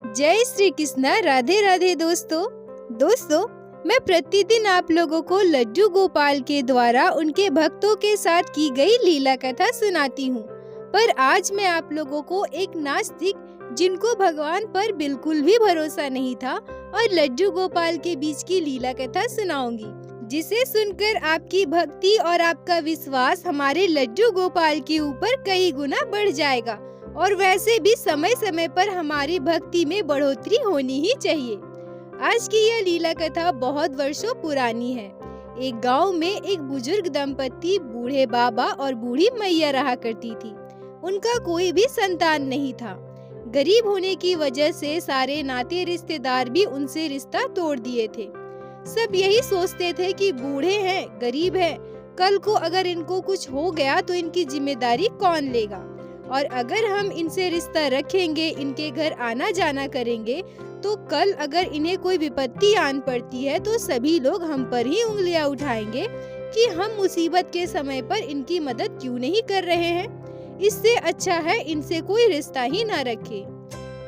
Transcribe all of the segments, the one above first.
जय श्री कृष्णा। राधे राधे दोस्तों। मैं प्रतिदिन आप लोगों को लड्डू गोपाल के द्वारा उनके भक्तों के साथ की गई लीला कथा सुनाती हूँ। पर आज मैं आप लोगों को एक नास्तिक जिनको भगवान पर बिल्कुल भी भरोसा नहीं था और लड्डू गोपाल के बीच की लीला कथा सुनाऊंगी, जिसे सुनकर आपकी भक्ति और आपका विश्वास हमारे लड्डू गोपाल के ऊपर कई गुना बढ़ जाएगा। और वैसे भी समय समय पर हमारी भक्ति में बढ़ोतरी होनी ही चाहिए। आज की यह लीला कथा बहुत वर्षों पुरानी है। एक गांव में एक बुजुर्ग दंपति बूढ़े बाबा और बूढ़ी मैया रहा करती थी। उनका कोई भी संतान नहीं था। गरीब होने की वजह से सारे नाते रिश्तेदार भी उनसे रिश्ता तोड़ दिए थे। सब यही सोचते थे कि बूढ़े हैं, गरीब हैं, कल को अगर इनको कुछ हो गया तो इनकी जिम्मेदारी कौन लेगा, और अगर हम इनसे रिश्ता रखेंगे, इनके घर आना जाना करेंगे, तो कल अगर इन्हें कोई विपत्ति आन पड़ती है तो सभी लोग हम पर ही उंगलियां उठाएंगे कि हम मुसीबत के समय पर इनकी मदद क्यों नहीं कर रहे हैं। इससे अच्छा है इनसे कोई रिश्ता ही ना रखे।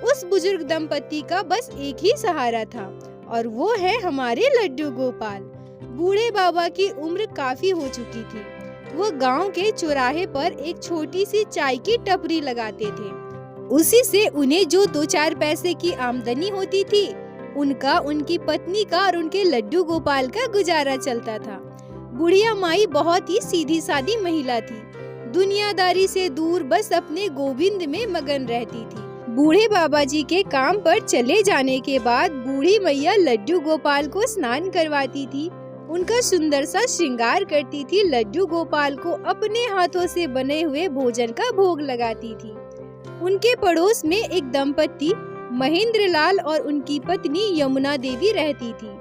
उस बुजुर्ग दंपति का बस एक ही सहारा था, और वो है हमारे लड्डू गोपाल। बूढ़े बाबा की उम्र काफी हो चुकी थी। वो गांव के चौराहे पर एक छोटी सी चाय की टपरी लगाते थे। उसी से उन्हें जो 2-4 पैसे की आमदनी होती थी, उनका, उनकी पत्नी का और उनके लड्डू गोपाल का गुजारा चलता था। बुढ़िया माई बहुत ही सीधी सादी महिला थी। दुनियादारी से दूर बस अपने गोविंद में मगन रहती थी। बूढ़े बाबा जी के काम पर चले जाने के बाद बूढ़ी मैया लड्डू गोपाल को स्नान करवाती थी, उनका सुंदर सा श्रृंगार करती थी, लड्डू गोपाल को अपने हाथों से बने हुए भोजन का भोग लगाती थी। उनके पड़ोस में एक दंपति महेंद्र लाल और उनकी पत्नी यमुना देवी रहती थी।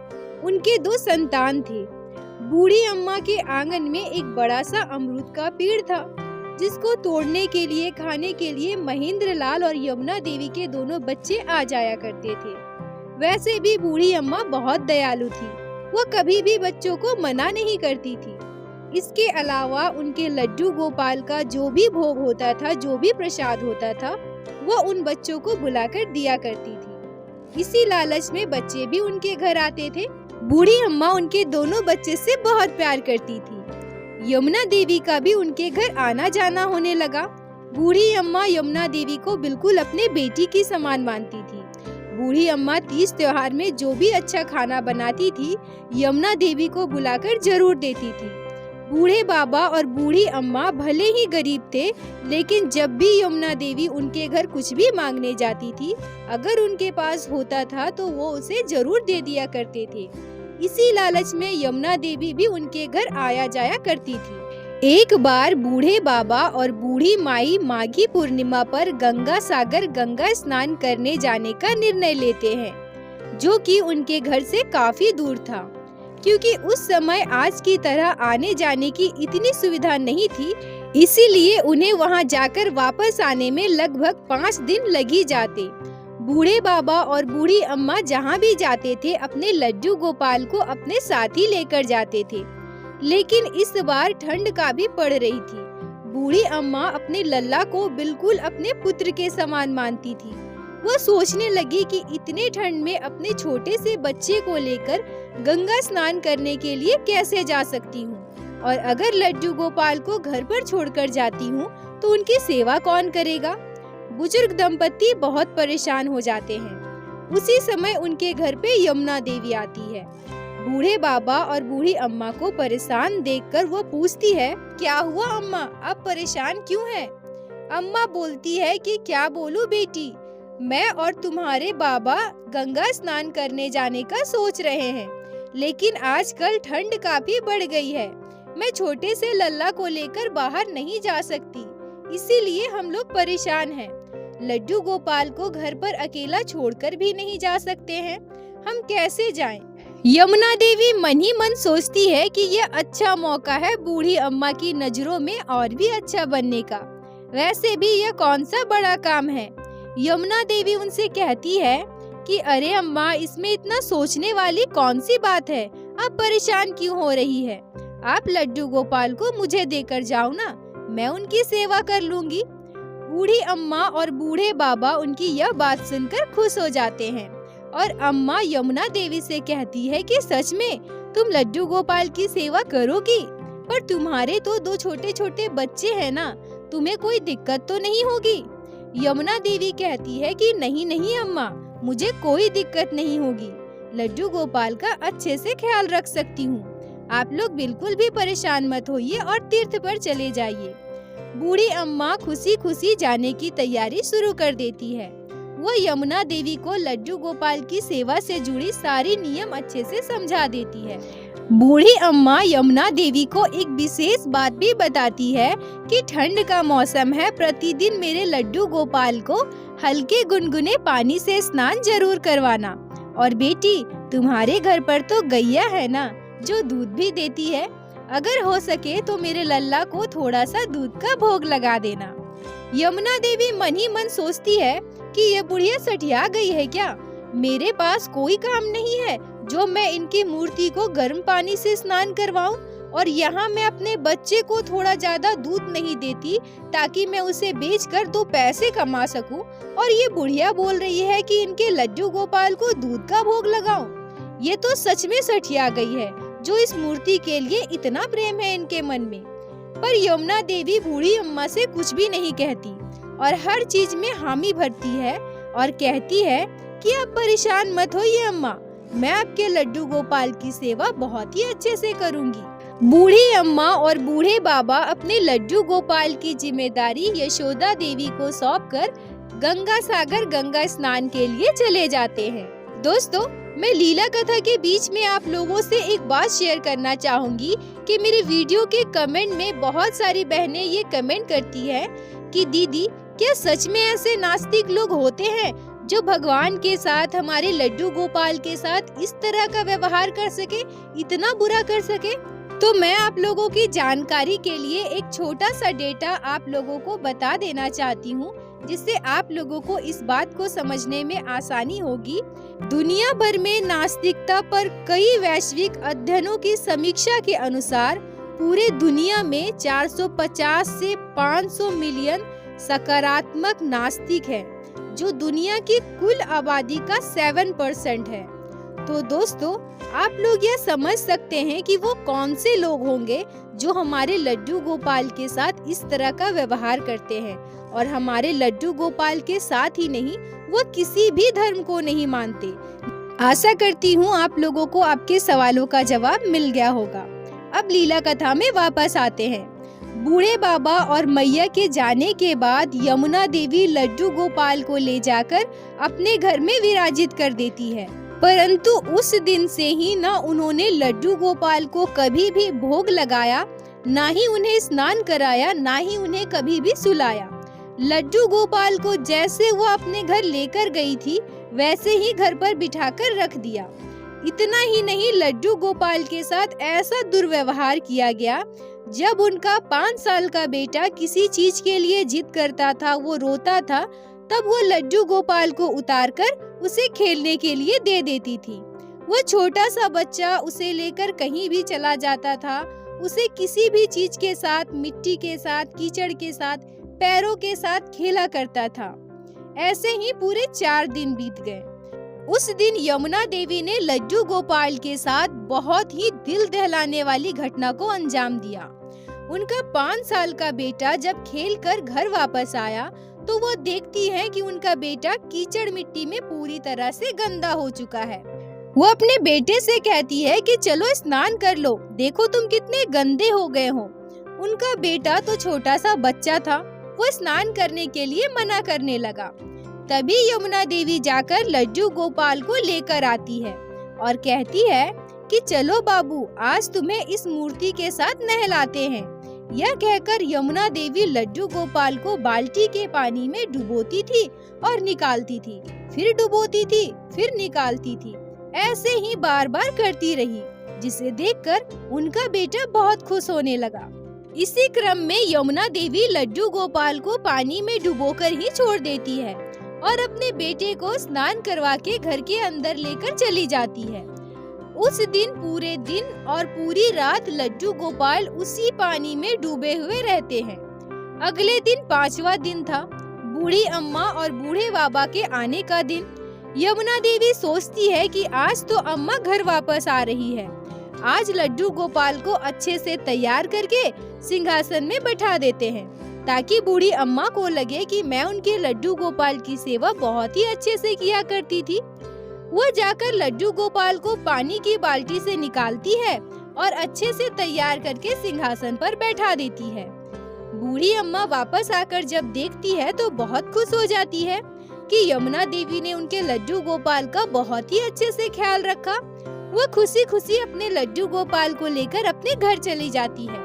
उनके 2 संतान थे। बूढ़ी अम्मा के आंगन में एक बड़ा सा अमरूद का पेड़ था, जिसको तोड़ने के लिए, खाने के लिए महेंद्र लाल और यमुना देवी के दोनों बच्चे आ जाया करते थे। वैसे भी बूढ़ी अम्मा बहुत दयालु थी। वो कभी भी बच्चों को मना नहीं करती थी। इसके अलावा उनके लड्डू गोपाल का जो भी भोग होता था, जो भी प्रसाद होता था, वो उन बच्चों को बुलाकर दिया करती थी। इसी लालच में बच्चे भी उनके घर आते थे। बूढ़ी अम्मा उनके दोनों बच्चे से बहुत प्यार करती थी। यमुना देवी का भी उनके घर आना जाना होने लगा। बूढ़ी अम्मा यमुना देवी को बिल्कुल अपने बेटी की समान मानती थी। बूढ़ी अम्मा तीज त्योहार में जो भी अच्छा खाना बनाती थी, यमुना देवी को बुलाकर जरूर देती थी। बूढ़े बाबा और बूढ़ी अम्मा भले ही गरीब थे, लेकिन जब भी यमुना देवी उनके घर कुछ भी मांगने जाती थी, अगर उनके पास होता था तो वो उसे जरूर दे दिया करते थे। इसी लालच में यमुना देवी भी उनके घर आया जाया करती थी। एक बार बूढ़े बाबा और बूढ़ी माई माघी पूर्णिमा पर गंगा सागर गंगा स्नान करने जाने का निर्णय लेते हैं, जो कि उनके घर से काफी दूर था। क्योंकि उस समय आज की तरह आने जाने की इतनी सुविधा नहीं थी, इसीलिए उन्हें वहां जाकर वापस आने में लगभग 5 दिन लग ही जाते। बूढ़े बाबा और बूढ़ी अम्मा जहां भी जाते थे, अपने लड्डू गोपाल को अपने साथ ही लेकर जाते थे। लेकिन इस बार ठंड का भी पड़ रही थी। बूढ़ी अम्मा अपने लल्ला को बिल्कुल अपने पुत्र के समान मानती थी। वो सोचने लगी कि इतने ठंड में अपने छोटे से बच्चे को लेकर गंगा स्नान करने के लिए कैसे जा सकती हूँ, और अगर लड्डू गोपाल को घर पर छोड़कर जाती हूँ तो उनकी सेवा कौन करेगा। बुजुर्ग दंपति बहुत परेशान हो जाते हैं। उसी समय उनके घर पे यमुना देवी आती है। बूढ़े बाबा और बूढ़ी अम्मा को परेशान देखकर वो पूछती है, क्या हुआ अम्मा, आप परेशान क्यों हैं? अम्मा बोलती है कि क्या बोलूं बेटी, मैं और तुम्हारे बाबा गंगा स्नान करने जाने का सोच रहे हैं, लेकिन आजकल ठंड काफी बढ़ गई है। मैं छोटे से लल्ला को लेकर बाहर नहीं जा सकती, इसीलिए हम लोग परेशान हैं। लड्डू गोपाल को घर पर अकेला छोड़कर भी नहीं जा सकते हैं, हम कैसे जाएं? यमुना देवी मन ही मन सोचती है कि यह अच्छा मौका है बूढ़ी अम्मा की नजरों में और भी अच्छा बनने का। वैसे भी यह कौन सा बड़ा काम है। यमुना देवी उनसे कहती है कि अरे अम्मा, इसमें इतना सोचने वाली कौन सी बात है, आप परेशान क्यों हो रही है। आप लड्डू गोपाल को मुझे देकर जाओ ना, मैं उनकी सेवा कर लूंगी। बूढ़ी अम्मा और बूढ़े बाबा उनकी यह बात सुनकर खुश हो जाते हैं और अम्मा यमुना देवी से कहती है कि सच में तुम लड्डू गोपाल की सेवा करोगी, पर तुम्हारे तो 2 छोटे छोटे बच्चे हैं ना, तुम्हें कोई दिक्कत तो नहीं होगी। यमुना देवी कहती है कि नहीं नहीं अम्मा, मुझे कोई दिक्कत नहीं होगी, लड्डू गोपाल का अच्छे से ख्याल रख सकती हूँ। आप लोग बिल्कुल भी परेशान मत होइए और तीर्थ पर चले जाइए। बूढ़ी अम्मा खुशी खुशी जाने की तैयारी शुरू कर देती है। वो यमुना देवी को लड्डू गोपाल की सेवा से जुड़ी सारी नियम अच्छे से समझा देती है। बूढ़ी अम्मा यमुना देवी को एक विशेष बात भी बताती है कि ठंड का मौसम है, प्रतिदिन मेरे लड्डू गोपाल को हल्के गुनगुने पानी से स्नान जरूर करवाना। और बेटी, तुम्हारे घर पर तो गैया है ना, जो दूध भी देती है, अगर हो सके तो मेरे लल्ला को थोड़ा सा दूध का भोग लगा देना। यमुना देवी मन ही मन सोचती है कि ये बुढ़िया सठिया गई है क्या, मेरे पास कोई काम नहीं है जो मैं इनकी मूर्ति को गर्म पानी से स्नान करवाऊं, और यहाँ मैं अपने बच्चे को थोड़ा ज्यादा दूध नहीं देती ताकि मैं उसे बेचकर 2 पैसे कमा सकूं, और ये बुढ़िया बोल रही है कि इनके लड्डू गोपाल को दूध का भोग लगाऊं। ये तो सच में सठिया गई है, जो इस मूर्ति के लिए इतना प्रेम है इनके मन में। पर यमुना देवी बूढ़ी अम्मा से कुछ भी नहीं कहती और हर चीज में हामी भरती है और कहती है कि अब परेशान मत होइए अम्मा, मैं आपके लड्डू गोपाल की सेवा बहुत ही अच्छे से करूंगी। बूढ़ी अम्मा और बूढ़े बाबा अपने लड्डू गोपाल की जिम्मेदारी यशोदा देवी को सौंपकर गंगा सागर गंगा स्नान के लिए चले जाते हैं। दोस्तों, मैं लीला कथा के बीच में आप लोगों से एक बात शेयर करना चाहूंगी कि मेरे वीडियो के कमेंट में बहुत सारी बहनें ये कमेंट करती है कि दीदी, क्या सच में ऐसे नास्तिक लोग होते हैं जो भगवान के साथ, हमारे लड्डू गोपाल के साथ इस तरह का व्यवहार कर सके, इतना बुरा कर सके? तो मैं आप लोगों की जानकारी के लिए एक छोटा सा डेटा आप लोगों को बता देना चाहती हूँ, जिससे आप लोगों को इस बात को समझने में आसानी होगी। दुनिया भर में नास्तिकता पर कई वैश्विक अध्ययनों की समीक्षा के अनुसार पूरे दुनिया में 450 से 500 मिलियन सकारात्मक नास्तिक हैं, जो दुनिया की कुल आबादी का 7% है। तो दोस्तों, आप लोग यह समझ सकते हैं कि वो कौन से लोग होंगे जो हमारे लड्डू गोपाल के साथ इस तरह का व्यवहार करते हैं, और हमारे लड्डू गोपाल के साथ ही नहीं, वो किसी भी धर्म को नहीं मानते। आशा करती हूँ आप लोगों को आपके सवालों का जवाब मिल गया होगा। अब लीला कथा में वापस आते हैं। बूढ़े बाबा और मैया के जाने के बाद यमुना देवी लड्डू गोपाल को ले जाकर अपने घर में विराजित कर देती है, परंतु उस दिन से ही ना उन्होंने लड्डू गोपाल को कभी भी भोग लगाया, ना ही उन्हें स्नान कराया, ना ही उन्हें कभी भी सुलाया। लड्डू गोपाल को जैसे वो अपने घर लेकर गई थी, वैसे ही घर पर बिठाकर रख दिया। इतना ही नहीं, लड्डू गोपाल के साथ ऐसा दुर्व्यवहार किया गया, जब उनका 5 साल का बेटा किसी चीज के लिए जिद करता था, वो रोता था, तब वो लड्डू गोपाल को उतारकर उसे खेलने के लिए दे देती थी। वो छोटा सा बच्चा उसे लेकर कहीं भी चला जाता था, उसे किसी भी चीज के साथ, मिट्टी के साथ, कीचड़ के साथ, पैरों के साथ खेला करता था। ऐसे ही पूरे 4 दिन बीत गए। उस दिन यमुना देवी ने लड्डू गोपाल के साथ बहुत ही दिल दहलाने वाली घटना को अंजाम दिया। उनका 5 साल का बेटा जब खेलकर घर वापस आया, तो वो देखती है कि उनका बेटा कीचड़ मिट्टी में पूरी तरह से गंदा हो चुका है। वो अपने बेटे से कहती है कि चलो स्नान कर लो, देखो तुम कितने गंदे हो गए हो। उनका बेटा तो छोटा सा बच्चा था, वो स्नान करने के लिए मना करने लगा। तभी यमुना देवी जाकर लड्डू गोपाल को लेकर आती है और कहती है कि चलो बाबू, आज तुम्हें इस मूर्ति के साथ नहलाते हैं। यह कहकर यमुना देवी लड्डू गोपाल को बाल्टी के पानी में डुबोती थी और निकालती थी, फिर डुबोती थी, फिर निकालती थी। ऐसे ही बार बार करती रही, जिसे देखकर उनका बेटा बहुत खुश होने लगा। इसी क्रम में यमुना देवी लड्डू गोपाल को पानी में डुबोकर ही छोड़ देती है और अपने बेटे को स्नान करवा के घर के अंदर लेकर चली जाती है। उस दिन पूरे दिन और पूरी रात लड्डू गोपाल उसी पानी में डूबे हुए रहते हैं। अगले दिन 5वां दिन था। बूढ़ी अम्मा और बूढ़े बाबा के आने का दिन। यमुना देवी सोचती है कि आज तो अम्मा घर वापस आ रही है। आज लड्डू गोपाल को अच्छे से तैयार करके सिंहासन में बैठा देते हैं, ताकि बूढ़ी अम्मा को लगे कि मैं उनके लड्डू गोपाल की सेवा बहुत ही अच्छे से किया करती थी। वो जाकर लड्डू गोपाल को पानी की बाल्टी से निकालती है और अच्छे से तैयार करके सिंहासन पर बैठा देती है। बूढ़ी अम्मा वापस आकर जब देखती है तो बहुत खुश हो जाती है कि यमुना देवी ने उनके लड्डू गोपाल का बहुत ही अच्छे से ख्याल रखा। वो खुशी खुशी अपने लड्डू गोपाल को लेकर अपने घर चली जाती है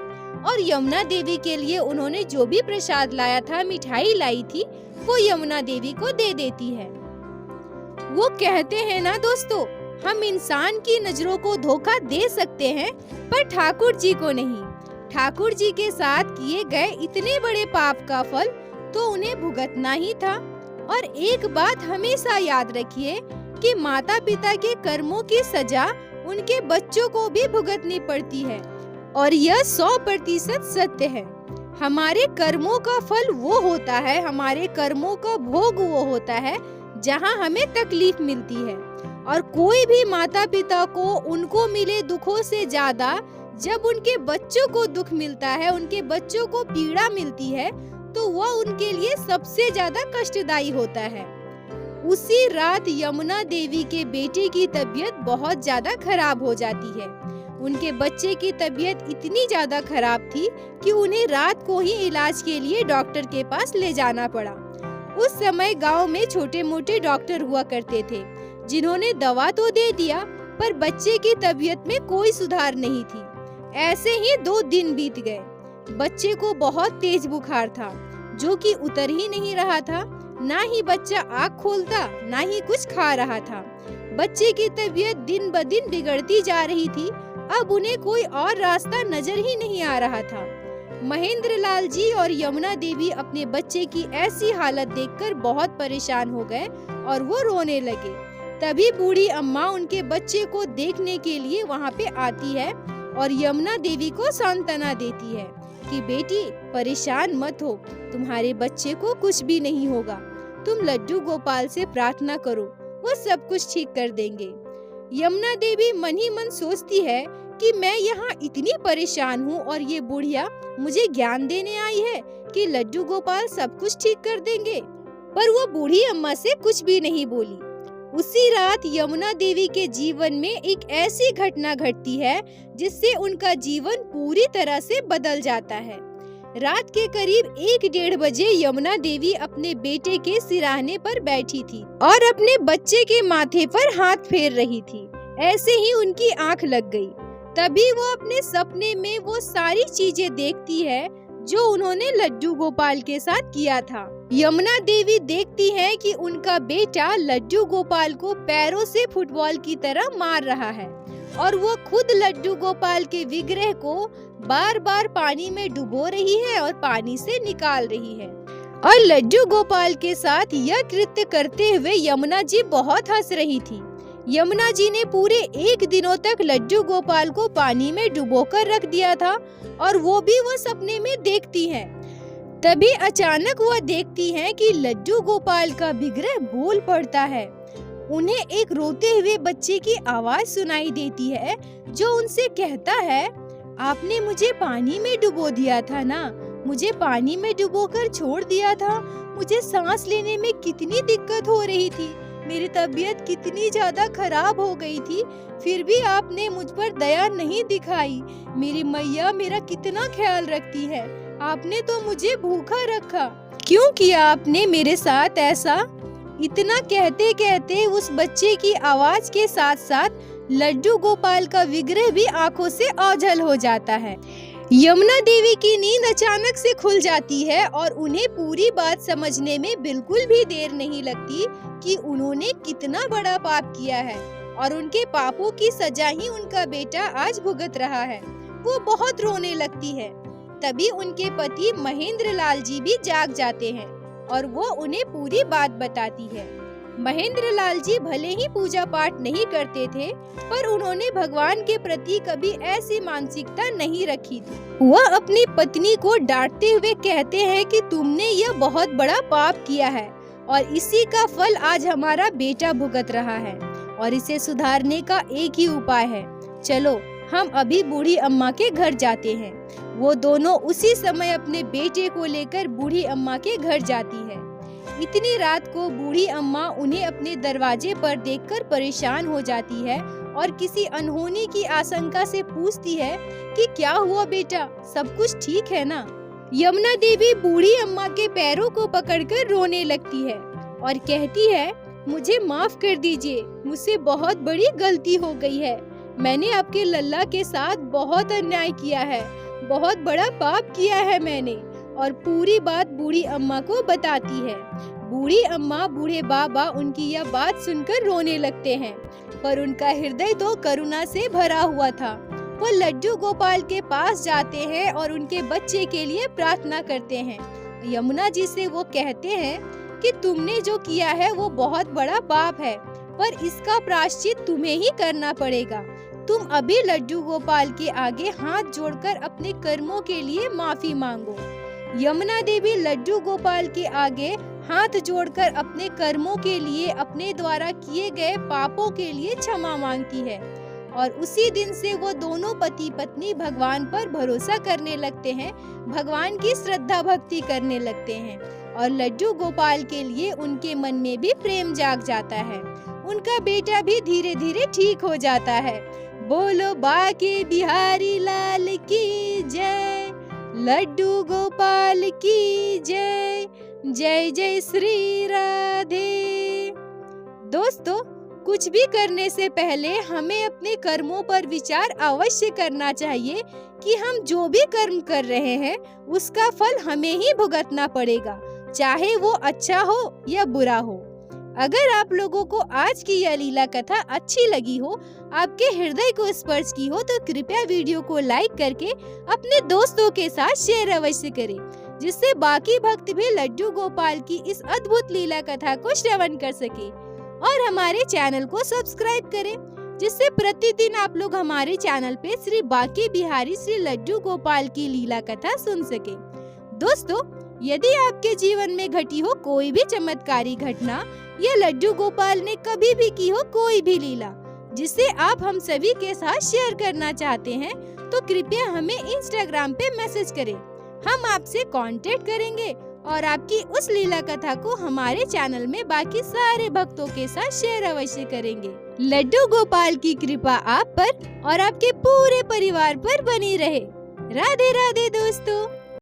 और यमुना देवी के लिए उन्होंने जो भी प्रसाद लाया था, मिठाई लाई थी, वो यमुना देवी को दे देती है। वो कहते हैं ना दोस्तों, हम इंसान की नजरों को धोखा दे सकते हैं पर ठाकुर जी को नहीं। ठाकुर जी के साथ किए गए इतने बड़े पाप का फल तो उन्हें भुगतना ही था। और एक बात हमेशा याद रखिए कि माता पिता के कर्मों की सजा उनके बच्चों को भी भुगतनी पड़ती है, और यह 100% सत्य है। हमारे कर्मों का फल वो होता है, हमारे कर्मों का भोग वो होता है जहाँ हमें तकलीफ मिलती है। और कोई भी माता पिता को उनको मिले दुखों से ज्यादा जब उनके बच्चों को दुख मिलता है, उनके बच्चों को पीड़ा मिलती है, तो वह उनके लिए सबसे ज्यादा कष्टदायी होता है। उसी रात यमुना देवी के बेटे की तबीयत बहुत ज्यादा खराब हो जाती है। उनके बच्चे की तबीयत इतनी ज्यादा खराब थी कि उन्हें रात को ही इलाज के लिए डॉक्टर के पास ले जाना पड़ा। उस समय गांव में छोटे मोटे डॉक्टर हुआ करते थे, जिन्होंने दवा तो दे दिया पर बच्चे की तबीयत में कोई सुधार नहीं थी। ऐसे ही 2 दिन बीत गए। बच्चे को बहुत तेज बुखार था, जो कि उतर ही नहीं रहा था। ना ही बच्चा आँख खोलता, ना ही कुछ खा रहा था। बच्चे की तबीयत दिन ब दिन बिगड़ती जा रही थी। अब उन्हें कोई और रास्ता नजर ही नहीं आ रहा था। महेंद्र लाल जी और यमुना देवी अपने बच्चे की ऐसी हालत देखकर बहुत परेशान हो गए और वो रोने लगे। तभी बूढ़ी अम्मा उनके बच्चे को देखने के लिए वहाँ पे आती है और यमुना देवी को सांत्वना देती है कि बेटी परेशान मत हो, तुम्हारे बच्चे को कुछ भी नहीं होगा। तुम लड्डू गोपाल से प्रार्थना करो, वो सब कुछ ठीक कर देंगे। यमुना देवी मन ही मन सोचती है कि मैं यहाँ इतनी परेशान हूँ और ये बुढ़िया मुझे ज्ञान देने आई है कि लड्डू गोपाल सब कुछ ठीक कर देंगे। पर वो बूढ़ी अम्मा से कुछ भी नहीं बोली। उसी रात यमुना देवी के जीवन में एक ऐसी घटना घटती है जिससे उनका जीवन पूरी तरह से बदल जाता है। रात के करीब 1-1:30 बजे यमुना देवी अपने बेटे के सिराहने पर बैठी थी और अपने बच्चे के माथे पर हाथ फेर रही थी। ऐसे ही उनकी आंख लग गई। तभी वो अपने सपने में वो सारी चीजें देखती है जो उन्होंने लड्डू गोपाल के साथ किया था। यमुना देवी देखती है कि उनका बेटा लड्डू गोपाल को पैरों से फुटबॉल की तरह मार रहा है और वो खुद लड्डू गोपाल के विग्रह को बार बार पानी में डुबो रही है और पानी से निकाल रही है। और लड्डू गोपाल के साथ यह कृत्य करते हुए यमुना जी बहुत हंस रही थी। यमुना जी ने पूरे 1 दिनों तक लड्डू गोपाल को पानी में डुबोकर रख दिया था और वो भी वो सपने में देखती हैं। तभी अचानक वह देखती हैं कि लड्डू गोपाल का विग्रह बोल पड़ता है। उन्हें एक रोते हुए बच्चे की आवाज सुनाई देती है जो उनसे कहता है, आपने मुझे पानी में डुबो दिया था ना, मुझे पानी में डुबोकर छोड़ दिया था। मुझे सांस लेने में कितनी दिक्कत हो रही थी, मेरी तबीयत कितनी ज्यादा खराब हो गई थी, फिर भी आपने मुझ पर दया नहीं दिखाई। मेरी मैया मेरा कितना ख्याल रखती है, आपने तो मुझे भूखा रखा, क्यों किया आपने मेरे साथ ऐसा? इतना कहते कहते उस बच्चे की आवाज के साथ साथ लड्डू गोपाल का विग्रह भी आंखों से ओझल हो जाता है। यमुना देवी की नींद अचानक से खुल जाती है और उन्हें पूरी बात समझने में बिल्कुल भी देर नहीं लगती कि उन्होंने कितना बड़ा पाप किया है और उनके पापों की सजा ही उनका बेटा आज भुगत रहा है। वो बहुत रोने लगती है। तभी उनके पति महेंद्र लाल जी भी जाग जाते हैं और वो उन्हें पूरी बात बताती है। महेंद्र लाल जी भले ही पूजा पाठ नहीं करते थे, पर उन्होंने भगवान के प्रति कभी ऐसी मानसिकता नहीं रखी थी। वह अपनी पत्नी को डांटते हुए कहते हैं कि तुमने यह बहुत बड़ा पाप किया है और इसी का फल आज हमारा बेटा भुगत रहा है और इसे सुधारने का एक ही उपाय है। चलो हम अभी बूढ़ी अम्मा के घर जाते हैं। वो दोनों उसी समय अपने बेटे को लेकर बूढ़ी अम्मा के घर जाती है। इतनी रात को बूढ़ी अम्मा उन्हें अपने दरवाजे पर देखकर परेशान हो जाती है और किसी अनहोनी की आशंका से पूछती है कि क्या हुआ बेटा, सब कुछ ठीक है ना? यमुना देवी बूढ़ी अम्मा के पैरों को पकड़कर रोने लगती है और कहती है, मुझे माफ कर दीजिए, मुझसे बहुत बड़ी गलती हो गई है। मैंने आपके लल्ला के साथ बहुत अन्याय किया है, बहुत बड़ा पाप किया है मैंने। और पूरी बात बूढ़ी अम्मा को बताती है। बूढ़ी अम्मा बूढ़े बाबा उनकी यह बात सुनकर रोने लगते हैं, पर उनका हृदय तो करुणा से भरा हुआ था। वो लड्डू गोपाल के पास जाते हैं और उनके बच्चे के लिए प्रार्थना करते हैं। यमुना जी से वो कहते हैं कि तुमने जो किया है वो बहुत बड़ा पाप है, पर इसका प्रायश्चित तुम्हें ही करना पड़ेगा। तुम अभी लड्डू गोपाल के आगे हाथ जोड़कर अपने कर्मों के लिए माफी मांगो। यमुना देवी लड्डू गोपाल के आगे हाथ जोड़कर अपने कर्मों के लिए, अपने द्वारा किए गए पापों के लिए क्षमा मांगती है और उसी दिन से वो दोनों पति पत्नी भगवान पर भरोसा करने लगते हैं, भगवान की श्रद्धा भक्ति करने लगते हैं और लड्डू गोपाल के लिए उनके मन में भी प्रेम जाग जाता है। उनका बेटा भी धीरे धीरे ठीक हो जाता है। बोलो बाके बिहारी लाल की जय, लड्डू गोपाल की जय, जय जय श्री राधे। दोस्तों, कुछ भी करने से पहले हमें अपने कर्मों पर विचार अवश्य करना चाहिए कि हम जो भी कर्म कर रहे हैं उसका फल हमें ही भुगतना पड़ेगा, चाहे वो अच्छा हो या बुरा हो। अगर आप लोगों को आज की यह लीला कथा अच्छी लगी हो, आपके हृदय को स्पर्श की हो, तो कृपया वीडियो को लाइक करके अपने दोस्तों के साथ शेयर अवश्य करें, जिससे बाकी भक्त भी लड्डू गोपाल की इस अद्भुत लीला कथा को श्रवण कर सके। और हमारे चैनल को सब्सक्राइब करें, जिससे प्रतिदिन आप लोग हमारे चैनल पे श्री बाके बिहारी श्री लड्डू गोपाल की लीला कथा सुन सके। दोस्तों, यदि आपके जीवन में घटी हो कोई भी चमत्कारी घटना या लड्डू गोपाल ने कभी भी की हो कोई भी लीला जिसे आप हम सभी के साथ शेयर करना चाहते हैं, तो कृपया हमें इंस्टाग्राम पे मैसेज करें। हम आपसे कांटेक्ट करेंगे और आपकी उस लीला कथा को हमारे चैनल में बाकी सारे भक्तों के साथ शेयर अवश्य करेंगे। लड्डू गोपाल की कृपा आप पर और आपके पूरे परिवार पर बनी रहे। राधे राधे दोस्तों।